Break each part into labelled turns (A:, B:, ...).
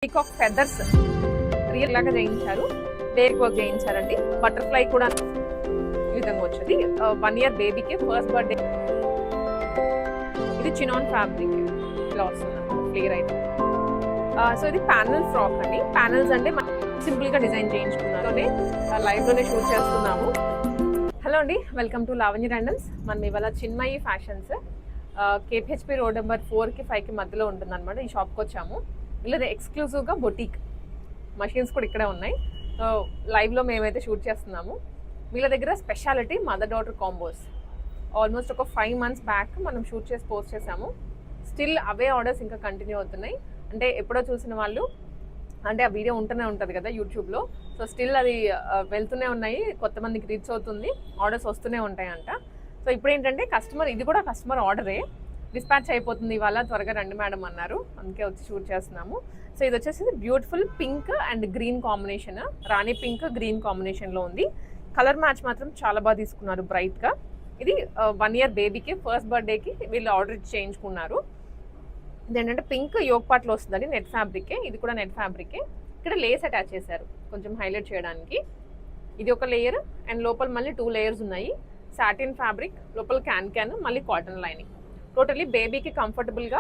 A: Peacock feathers real లాగా చేయించారు, dare work చేయించారండి. Butterfly కూడా ఈ విధంగా వచ్చింది. 1 year బేబీకి ఫస్ట్ బర్త్డే. ఇది చినాన్ ఫ్యాబ్రిక్ ఇలా వస్తుంది క్లియర్ అయితే. సో ఇది ప్యానల్ ఫ్రాక్ అండి. ప్యానల్స్ అంటే సింపుల్ గా డిజైన్ చేయించుకున్నాను, లైవ్ లోనే షూట్ చేస్తున్నాము. హలో అండి, వెల్కమ్ టు లావణ్య ర్యాండమ్స్. మనం ఇవాళ చిన్మయి ఫ్యాషన్స్ కేపీహెచ్పి రోడ్ నెంబర్ 4కి 5కి మధ్యలో ఉంటుంది అనమాట. ఈ షాప్కి వచ్చాము. ఇలా ఎక్స్క్లూజివ్గా బొటీక్ మషిన్స్ కూడా ఇక్కడే ఉన్నాయి. సో లైవ్లో మేమైతే షూట్ చేస్తున్నాము. వీళ్ళ దగ్గర speciality mother daughter combos. Almost ఒక 5 months బ్యాక్ మనం షూట్ చేసి పోస్ట్ చేసాము. స్టిల్ అవే ఆర్డర్స్ ఇంకా కంటిన్యూ అవుతున్నాయి. అంటే ఎప్పుడో చూసిన వాళ్ళు అంటే ఆ వీడియో ఉంటూనే ఉంటుంది కదా యూట్యూబ్లో. సో స్టిల్ అది వెళ్తూనే ఉన్నాయి, కొత్త మందికి రీచ్ అవుతుంది, ఆర్డర్స్ వస్తూనే ఉంటాయంట. సో ఇప్పుడు ఏంటంటే ఇది కూడా కస్టమర్ ఆర్డరే, డిస్పాచ్ అయిపోతుంది ఇవాళ, త్వరగా రండి మేడం అన్నారు, అందుకే వచ్చి షూట్ చేస్తున్నాము. సో ఇది వచ్చేసి beautiful pink and green combination, Rani pink green కాంబినేషన్లో ఉంది. కలర్ మ్యాచ్ మాత్రం చాలా బాగా తీసుకున్నారు, బ్రైట్గా. ఇది 1 year బేబీకి ఫస్ట్ బర్త్డేకి వీళ్ళు ఆర్డర్ చేయించుకున్నారు. ఇదేంటంటే పింక్ యోగ్ పార్ట్లో వస్తుందండి, నెట్ ఫ్యాబ్రికే. ఇది కూడా నెట్ ఫ్యాబ్రికే. ఇక్కడ లేస్ అటాచ్ చేశారు కొంచెం హైలైట్ చేయడానికి. ఇది ఒక లేయర్ అండ్ లోపల మళ్ళీ 2 layers ఉన్నాయి. సాటిన్ ఫ్యాబ్రిక్, లోపల క్యాన్ మళ్ళీ కాటన్ లైనింగ్. టోటలీ బేబీకి కంఫర్టబుల్గా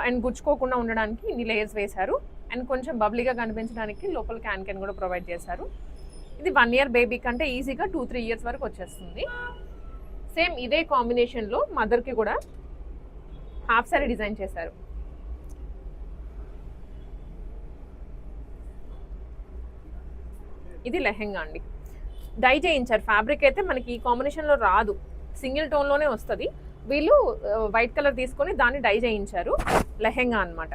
A: అండ్ గుచ్చుకోకుండా ఉండడానికి ఇన్ని లేయర్స్ వేశారు. అండ్ కొంచెం బబ్లీగా కనిపించడానికి లోపల క్యాన్ కూడా ప్రొవైడ్ చేశారు. ఇది 1 year బేబీ కంటే ఈజీగా 2-3 years వరకు వచ్చేస్తుంది. సేమ్ ఇదే కాంబినేషన్లో మదర్కి కూడా హాఫ్ సారీ డిజైన్ చేశారు. ఇది లెహెంగా అండి, డై చేయించారు. ఫ్యాబ్రిక్ అయితే మనకి ఈ కాంబినేషన్లో రాదు, సింగిల్ టోన్లోనే వస్తుంది. వీళ్ళు వైట్ కలర్ తీసుకొని దాన్ని డై చేయించారు. లెహెంగా అనమాట,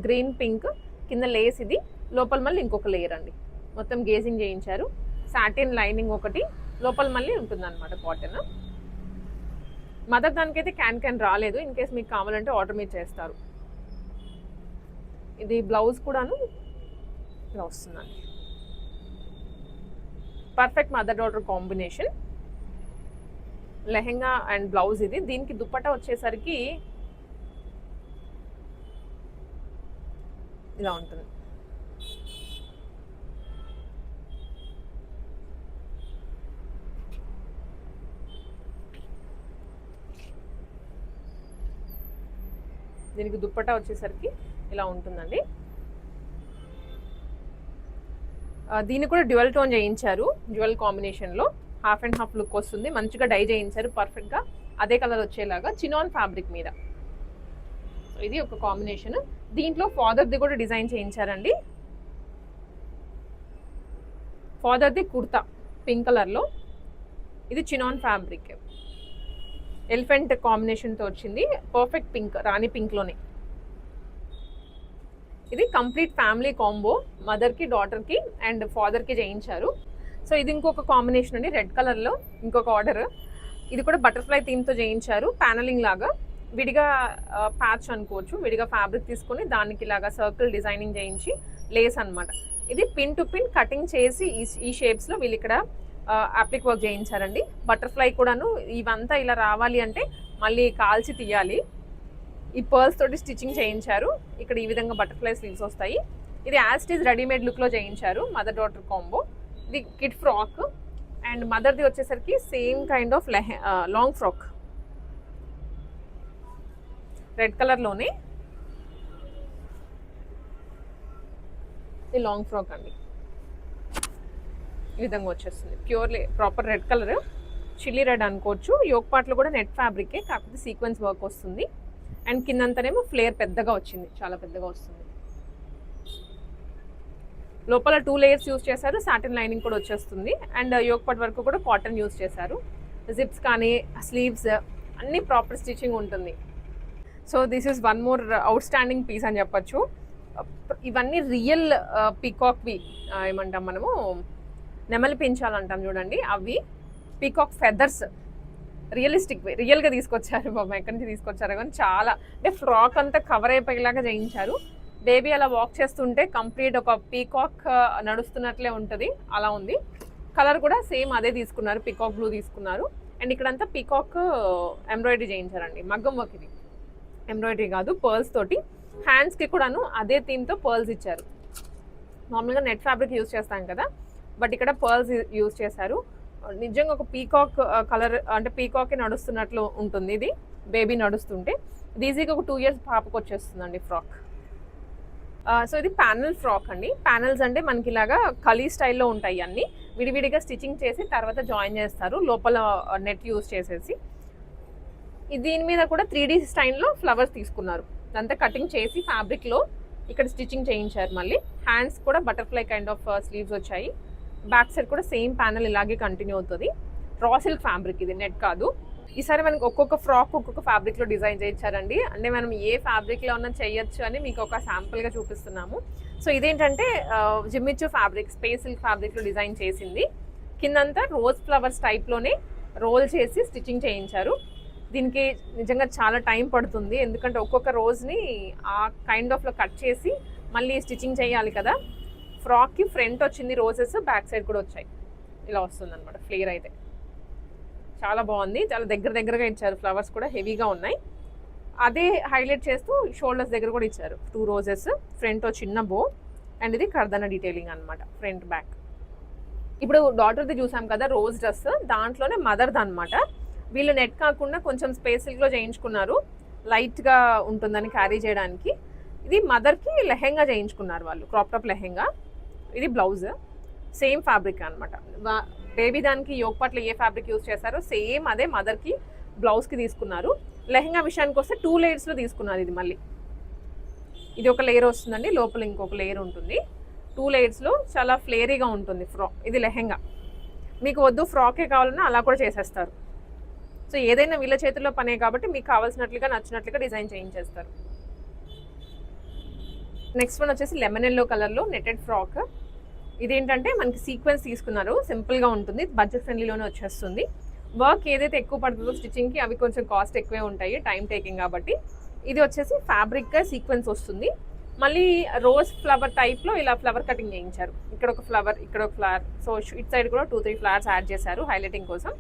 A: గ్రీన్ పింక్, కింద లేస్, ఇది లోపల మళ్ళీ ఇంకొక లేయర్ అండి. మొత్తం గేజింగ్ చేయించారు. సాటిన్ లైనింగ్ ఒకటి, లోపల మళ్ళీ ఉంటుంది అనమాట కాటన్. మదర్ దానికైతే క్యాన్ రాలేదు, ఇన్ కేస్ మీకు కావాలంటే ఆర్డర్ మీరు చేస్తారు. ఇది బ్లౌజ్ కూడాను ఇలా వస్తుందండి. Perfect mother daughter combination, lehenga and blouse ఇది. దీనికి దుప్పట్టా వచ్చేసరికి ఇలా ఉంటుంది. దీనికి దుప్పట్టా వచ్చేసరికి ఇలా ఉంటుందండి. దీన్ని కూడా డ్యూయల్ టోన్ చేయించారు, డ్యూయల్ కాంబినేషన్లో. హాఫ్ అండ్ హాఫ్ లుక్ వస్తుంది, మంచిగా డై చేయించారు పర్ఫెక్ట్గా అదే కలర్ వచ్చేలాగా చినాన్ ఫ్యాబ్రిక్ మీద. ఇది ఒక కాంబినేషన్. దీంట్లో ఫాదర్ది కూడా డిజైన్ చేయించారండి. ఫాదర్ది కుర్తా పింక్ కలర్లో, ఇది చినాన్ ఫ్యాబ్రిక్, ఎలిఫెంట్ కాంబినేషన్తో వచ్చింది. పర్ఫెక్ట్ పింక్, రాణి పింక్లోనే. ఇది కంప్లీట్ ఫ్యామిలీ కాంబో, మదర్కి డాటర్కి అండ్ ఫాదర్కి చేయించారు. సో ఇది ఇంకొక కాంబినేషన్ అండి, రెడ్ కలర్లో ఇంకొక ఆర్డర్. ఇది కూడా బటర్ఫ్లై థీమ్తో చేయించారు, ప్యానలింగ్ లాగా. విడిగా ప్యాచ్ అనుకోవచ్చు, విడిగా ఫ్యాబ్రిక్ తీసుకొని దానికి ఇలాగా సర్కిల్ డిజైనింగ్ చేయించి లేస్ అనమాట. ఇది పిన్ టు పిన్ కటింగ్ చేసి ఈ షేప్స్లో వీళ్ళు ఇక్కడ అప్లిక్ వర్క్ చేయించారండి. బటర్ఫ్లై కూడాను ఇవంతా ఇలా రావాలి అంటే మళ్ళీ కాల్చి తీయాలి. ఈ పర్ల్స్ తోటి స్టిచ్చింగ్ చేయించారు. ఇక్కడ ఈ విధంగా బటర్ఫ్లై స్లీవ్స్ వస్తాయి. ఇది యాజ్ ఇట్ ఈజ్ రెడీమేడ్ లుక్లో చేయించారు, మదర్ డాటర్ కాంబో. ఇది కిడ్ ఫ్రాక్ అండ్ మదర్ది వచ్చేసరికి same kind of long frock, red కలర్లోనే. ఇది లాంగ్ ఫ్రాక్ అండి, ఈ విధంగా వచ్చేస్తుంది. Purely proper red colour, chilli red అనుకోవచ్చు. యోగ్ పార్ట్లో కూడా నెట్ ఫ్యాబ్రికే, కాకపోతే సీక్వెన్స్ వర్క్ వస్తుంది. అండ్ కిందంతానేమో ఫ్లేర్ పెద్దగా వచ్చింది, చాలా పెద్దగా వస్తుంది. లోపల 2 layers యూజ్ చేశారు, సాటిన్ లైనింగ్ కూడా వచ్చేస్తుంది. అండ్ యోగ్ పార్ట్ వరకు కూడా కాటన్ యూజ్ చేశారు. జిప్స్ కానీ స్లీవ్స్ అన్నీ ప్రాపర్ స్టిచ్చింగ్ ఉంటుంది. So this is one more outstanding piece అని చెప్పచ్చు. ఇవన్నీ రియల్ పీకాక్వి, ఏమంటాం మనము, నెమలి పించాలంటాం చూడండి, అవి పీకాక్ ఫెదర్స్, రియల్గా తీసుకొచ్చారు. బాబా ఎక్కడి నుంచి తీసుకొచ్చారు కానీ చాలా, అంటే ఫ్రాక్ అంతా కవర్ అయిపోయేలాగా చేయించారు. బేబీ అలా వాక్ చేస్తుంటే కంప్లీట్ ఒక పీకాక్ నడుస్తున్నట్లే ఉంటుంది, అలా ఉంది. కలర్ కూడా సేమ్ అదే తీసుకున్నారు, పీకాక్ బ్లూ తీసుకున్నారు. అండ్ ఇక్కడంతా పీకాక్ ఎంబ్రాయిడరీ చేయించారండి, మగ్గం వర్క్. ఇది ఎంబ్రాయిడరీ కాదు, పర్ల్స్ తోటి హ్యాండ్స్కి కూడాను అదే థీమ్తో పర్ల్స్ ఇచ్చారు. నార్మల్గా నెట్ ఫ్యాబ్రిక్ యూజ్ చేస్తాం కదా, బట్ ఇక్కడ పర్ల్స్ యూజ్ చేశారు. నిజంగా ఒక పీకాక్ కలర్, అంటే పీకాకే నడుస్తున్నట్లు ఉంటుంది. ఇది బేబీ నడుస్తుంటే ఇది ఈజీగా ఒక 2 years పాపకు వచ్చేస్తుందండి ఫ్రాక్. సో ఇది ప్యానల్ ఫ్రాక్ అండి. ప్యానల్స్ అంటే మనకి ఇలాగా కలీ స్టైల్లో ఉంటాయి, అన్నీ విడివిడిగా స్టిచ్చింగ్ చేసి తర్వాత జాయిన్ చేస్తారు లోపల నెట్ యూజ్ చేసేసి. దీని మీద కూడా 3D స్టైల్లో ఫ్లవర్స్ తీసుకున్నారు. అంతా కటింగ్ చేసి ఫ్యాబ్రిక్లో ఇక్కడ స్టిచ్చింగ్ చేయించారు. మళ్ళీ హ్యాండ్స్ కూడా బటర్ఫ్లై కైండ్ ఆఫ్ స్లీవ్స్ వచ్చాయి. బ్యాక్ సైడ్ కూడా సేమ్ ప్యానల్ ఇలాగే కంటిన్యూ అవుతుంది. రా సిల్క్ ఫ్యాబ్రిక్, ఇది నెట్ కాదు. ఈసారి మనకి ఒక్కొక్క ఫ్రాక్ ఒక్కొక్క ఫ్యాబ్రిక్లో డిజైన్ చేయించారండి. అంటే మనం ఏ ఫ్యాబ్రిక్లో ఉన్నా చేయొచ్చు అని మీకు ఒక శాంపుల్గా చూపిస్తున్నాము. సో ఇదేంటంటే జిమ్మిచ్చు ఫ్యాబ్రిక్, స్పేస్ సిల్క్ ఫ్యాబ్రిక్లో డిజైన్ చేసింది. కిందంతా రోజ్ ఫ్లవర్స్ టైప్లోనే రోల్ చేసి స్టిచ్చింగ్ చేయించారు. దీనికి నిజంగా చాలా టైం పడుతుంది, ఎందుకంటే ఒక్కొక్క రోజుని ఆ కైండ్ ఆఫ్లో కట్ చేసి మళ్ళీ స్టిచ్చింగ్ చేయాలి కదా. ఫ్రాక్కి ఫ్రంట్ వచ్చింది రోజెస్, బ్యాక్ సైడ్ కూడా వచ్చాయి. ఇలా వస్తుంది అనమాట ఫ్లేర్ అయితే. చాలా బాగుంది, చాలా దగ్గరగా ఇచ్చారు. ఫ్లవర్స్ కూడా హెవీగా ఉన్నాయి. అదే హైలైట్ చేస్తూ షోల్డర్స్ దగ్గర కూడా ఇచ్చారు 2 roses, ఫ్రంట్ చిన్న బో, అండ్ ఇది కర్దన డీటెయిలింగ్ అనమాట ఫ్రంట్ బ్యాక్. ఇప్పుడు డాటర్ది చూసాం కదా రోజ్ డ్రెస్, దాంట్లోనే మదర్ది అనమాట. వీళ్ళు నెట్ కాకుండా కొంచెం స్పేస్ సిల్క్లో చేయించుకున్నారు, లైట్గా ఉంటుందని క్యారీ చేయడానికి. ఇది మదర్కి లెహెంగా చేయించుకున్నారు వాళ్ళు, క్రాప్ టాప్ లెహెంగా. ఇది బ్లౌజ్, సేమ్ ఫ్యాబ్రిక్ అనమాట. బేబీ దానికి యోగ్ పార్ట్లో ఏ ఫ్యాబ్రిక్ యూజ్ చేశారో సేమ్ అదే మదర్కి బ్లౌజ్కి తీసుకున్నారు. లెహెంగా విషయానికి వస్తే 2 layers తీసుకున్నారు. ఇది మళ్ళీ ఇది ఒక లేయర్ వస్తుందండి, లోపల ఇంకొక లేయర్ ఉంటుంది. 2 layers చాలా ఫ్లేరీగా ఉంటుంది ఫ్రాక్. ఇది లెహెంగా. మీకు వద్దు ఫ్రాకే కావాలన్నా అలా కూడా చేసేస్తారు. సో ఏదైనా వీళ్ళ చేతుల్లో పనే కాబట్టి మీకు కావాల్సినట్లుగా నచ్చినట్లుగా డిజైన్ చేయించేస్తారు. నెక్స్ట్ వన్ వచ్చేసి లెమన్ ఎల్లో కలర్లో నెటెడ్ ఫ్రాక్. ఇదేంటంటే మనకి సీక్వెన్స్ తీసుకున్నారు, సింపుల్గా ఉంటుంది, బడ్జెట్ ఫ్రెండ్లీలోనే వచ్చేస్తుంది. వర్క్ ఏదైతే ఎక్కువ పడుతుందో స్టిచ్చింగ్కి అవి కొంచెం కాస్ట్ ఎక్కువే ఉంటాయి, టైం టేకింగ్ కాబట్టి. ఇది వచ్చేసి ఫ్యాబ్రిక్గా సీక్వెన్స్ వస్తుంది. మళ్ళీ రోజ్ ఫ్లవర్ టైప్లో ఇలా ఫ్లవర్ కటింగ్ చేయించారు. ఇక్కడ ఒక ఫ్లవర్, ఇక్కడ ఒక ఫ్లవర్. సో ఇట్ సైడ్ కూడా 2-3 flowers యాడ్ చేశారు హైలైటింగ్ కోసం.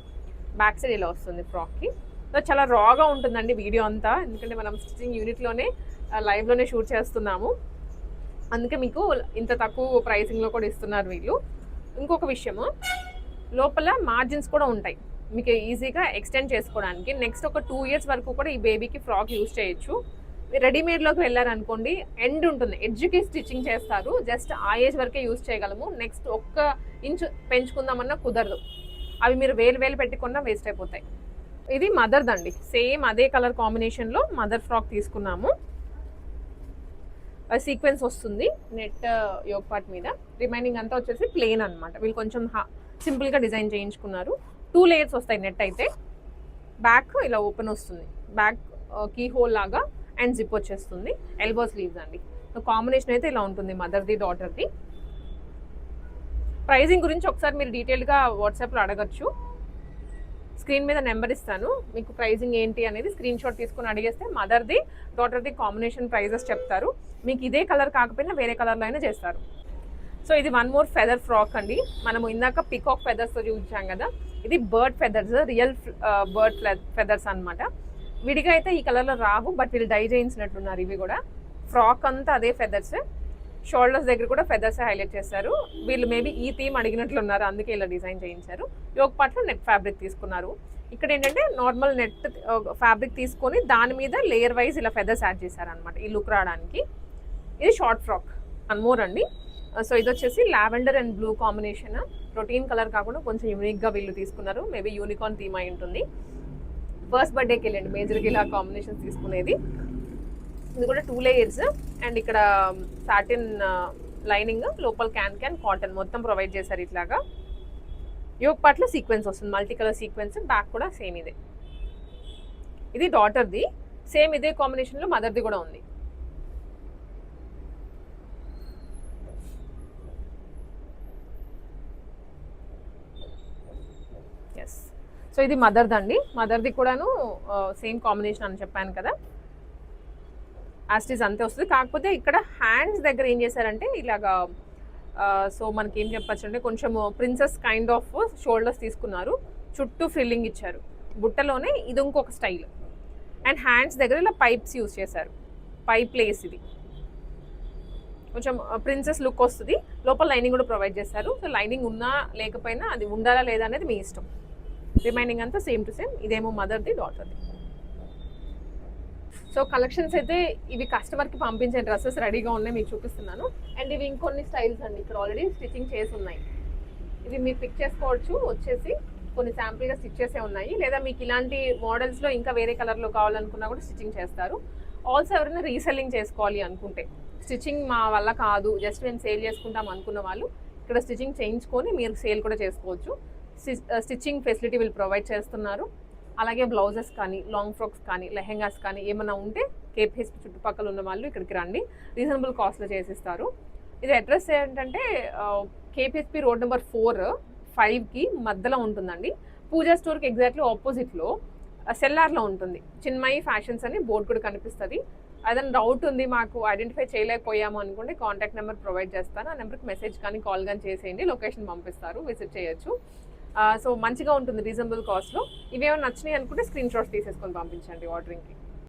A: బ్యాక్ సైడ్ ఇలా వస్తుంది ఫ్రాక్కి. సో చాలా రాగా ఉంటుందండి వీడియో అంతా, ఎందుకంటే మనం స్టిచ్చింగ్ యూనిట్లోనే లైవ్లోనే షూట్ చేస్తున్నాము, అందుకే మీకు ఇంత తక్కువ ప్రైసింగ్లో కూడా ఇస్తున్నారు వీళ్ళు. ఇంకొక విషయము, లోపల మార్జిన్స్ కూడా ఉంటాయి మీకు ఈజీగా ఎక్స్టెండ్ చేసుకోవడానికి. నెక్స్ట్ ఒక 2 years వరకు కూడా ఈ బేబీకి ఫ్రాక్ యూజ్ చేయొచ్చు. రెడీమేడ్లోకి వెళ్ళారనుకోండి, ఎండ్ ఉంటుంది, ఎడ్జ్కి స్టిచ్చింగ్ చేస్తారు, జస్ట్ ఆ ఏజ్ వరకే యూజ్ చేయగలము. నెక్స్ట్ 1 inch పెంచుకుందామన్నా కుదరదు, అవి మీరు వేలు పెట్టుకున్నా వేస్ట్ అయిపోతాయి. ఇది మదర్ది అండి, సేమ్ అదే కలర్ కాంబినేషన్లో మదర్ ఫ్రాక్ తీసుకున్నాము. సీక్వెన్స్ వస్తుంది నెట్ యోగ్ పార్ట్ మీద, రిమైనింగ్ అంతా వచ్చేసి ప్లెయిన్ అనమాట. వీళ్ళు కొంచెం సింపుల్గా డిజైన్ చేయించుకున్నారు. 2 layers వస్తాయి నెట్ అయితే. బ్యాక్ ఇలా ఓపెన్ వస్తుంది, బ్యాక్ కీ హోల్ లాగా, అండ్ జిప్ వచ్చేస్తుంది. ఎల్బో స్లీవ్స్ అండి. కాంబినేషన్ అయితే ఇలా ఉంటుంది మదర్ది డాటర్ది. ప్రైజింగ్ గురించి ఒకసారి మీరు డీటెయిల్గా వాట్సాప్లో అడగచ్చు. స్క్రీన్ మీద నెంబర్ ఇస్తాను, మీకు ప్రైజింగ్ ఏంటి అనేది స్క్రీన్ షాట్ తీసుకుని అడిగేస్తే మదర్ది డాటర్ది కాంబినేషన్ ప్రైజెస్ చెప్తారు. మీకు ఇదే కలర్ కాకపోయినా వేరే కలర్లో అయినా చేస్తారు. సో ఇది 1 more ఫెదర్ ఫ్రాక్ అండి. మనము ఇందాక పికాక్ ఫెదర్స్తో చూపించాం కదా, ఇది bird feathers, real bird feathers అనమాట. విడిగా అయితే ఈ కలర్లో రావు, బట్ వీళ్ళు డై చేయించినట్లున్నారు. ఇవి కూడా ఫ్రాక్ అంతా అదే ఫెదర్స్. షోల్డర్స్ దగ్గర కూడా ఫెదర్స్ హైలైట్ చేశారు. వీళ్ళు మేబీ ఈ థీమ్ అడిగినట్లున్నారు, అందుకే ఇలా డిజైన్ చేయించారు. యోగ్ పార్ట్లో నెట్ ఫ్యాబ్రిక్ తీసుకున్నారు. ఇక్కడ ఏంటంటే నార్మల్ నెట్ ఫ్యాబ్రిక్ తీసుకొని దాని మీద లేయర్ వైజ్ ఇలా ఫెదర్స్ యాడ్ చేశారనమాట ఈ లుక్ రావడానికి. ఇది షార్ట్ ఫ్రాక్ 1 more అండి. సో ఇది వచ్చేసి lavender and blue combination, routine colour కాకుండా కొంచెం యూనిక్గా వీళ్ళు తీసుకున్నారు. మేబీ యూనికార్న్ థీమ్ అయి ఉంటుంది. ఫస్ట్ బర్త్డేకి వెళ్ళండి మేజర్గా ఇలా కాంబినేషన్స్ తీసుకునేది. ఇది కూడా 2 layers, అండ్ ఇక్కడ సాటిన్ లైనింగ్, లోపల క్యాన్ కాటన్ మొత్తం ప్రొవైడ్ చేశారు. ఇట్లాగా యోగ్ పార్ట్లో సీక్వెన్స్ వస్తుంది, మల్టీ కలర్ సీక్వెన్స్. బ్యాక్ కూడా సేమ్ ఇదే. ఇది డాటర్ది, సేమ్ ఇదే కాంబినేషన్లో మదర్ది కూడా ఉంది. ఎస్, సో ఇది మదర్ది. మదర్ది కూడాను సేమ్ కాంబినేషన్ అని చెప్పాను కదా, యాస్టీస్ అంతే వస్తుంది. కాకపోతే ఇక్కడ హ్యాండ్స్ దగ్గర ఏం చేశారంటే ఇలాగా, సో మనకి ఏం చెప్పచ్చు అంటే కొంచెం ప్రిన్సెస్ కైండ్ ఆఫ్ షోల్డర్స్ తీసుకున్నారు, చుట్టూ ఫ్రిల్లింగ్ ఇచ్చారు బుట్టలోనే. ఇది ఇంకొక స్టైల్. అండ్ హ్యాండ్స్ దగ్గర ఇలా పైప్స్ యూజ్ చేశారు. పై ప్లేస్ ఇది కొంచెం ప్రిన్సెస్ లుక్ వస్తుంది. లోపల లైనింగ్ కూడా ప్రొవైడ్ చేస్తారు. సో లైనింగ్ ఉన్నా లేకపోయినా అది ఉండాలా లేదా అనేది మీ ఇష్టం. రిమైనింగ్ అంతా సేమ్ టు సేమ్. ఇదేమో మదర్ది, డాటర్ది. సో కలెక్షన్స్ అయితే ఇవి కస్టమర్కి పంపించే డ్రెస్సెస్ రెడీగా ఉన్నాయి, మీకు చూపిస్తున్నాను. అండ్ ఇవి ఇంకొన్ని స్టైల్స్ అండి, ఇక్కడ ఆల్రెడీ స్టిచ్చింగ్ చేసి ఉన్నాయి. ఇవి మీరు పిక్ చేసుకోవచ్చు, వచ్చేసి కొన్ని శాంపుల్గా స్టిచ్ చేసే ఉన్నాయి. లేదా మీకు ఇలాంటి మోడల్స్లో ఇంకా వేరే కలర్లో కావాలనుకున్నా కూడా స్టిచ్చింగ్ చేస్తారు. ఆల్సో ఎవరైనా రీసెల్లింగ్ చేసుకోవాలి అనుకుంటే, స్టిచ్చింగ్ మా వల్ల కాదు జస్ట్ మేము సేల్ చేసుకుంటాం అనుకున్న వాళ్ళు ఇక్కడ స్టిచ్చింగ్ చేయించుకొని మీరు సేల్ కూడా చేసుకోవచ్చు. స్టిచ్చింగ్ ఫెసిలిటీ వీళ్ళు ప్రొవైడ్ చేస్తున్నారు. అలాగే బ్లౌజెస్ కానీ, లాంగ్ ఫ్రాక్స్ కానీ, లెహెంగాస్ కానీ ఏమైనా ఉంటే కేపీహెచ్పి చుట్టుపక్కల ఉన్న వాళ్ళు ఇక్కడికి రండి, రీజనబుల్ కాస్ట్లో చేసిస్తారు. ఇది అడ్రస్ ఏంటంటే కేపీహెచ్పి రోడ్ నెంబర్ 4-5కి మధ్యలో ఉంటుందండి. పూజా స్టోర్కి ఎగ్జాక్ట్లీ ఆపోజిట్లో సెల్లార్లో ఉంటుంది. చిన్మయి ఫ్యాషన్స్ అని బోర్డు కూడా కనిపిస్తుంది. అదైనా డౌట్ ఉంది మాకు ఐడెంటిఫై చేయలేకపోయాము అనుకుంటే కాంటాక్ట్ నెంబర్ ప్రొవైడ్ చేస్తాను. ఆ నెంబర్కి మెసేజ్ కానీ కాల్ కానీ చేసేయండి, లొకేషన్ పంపిస్తారు, విజిట్ చేయొచ్చు. సో మంచిగా ఉంటుంది రీజనబుల్ కాస్ట్లో. ఇవేమైనా నచ్చినాయి అనుకుంటే స్క్రీన్ షాట్స్ తీసేసుకొని పంపించండి ఆర్డరింగ్కి.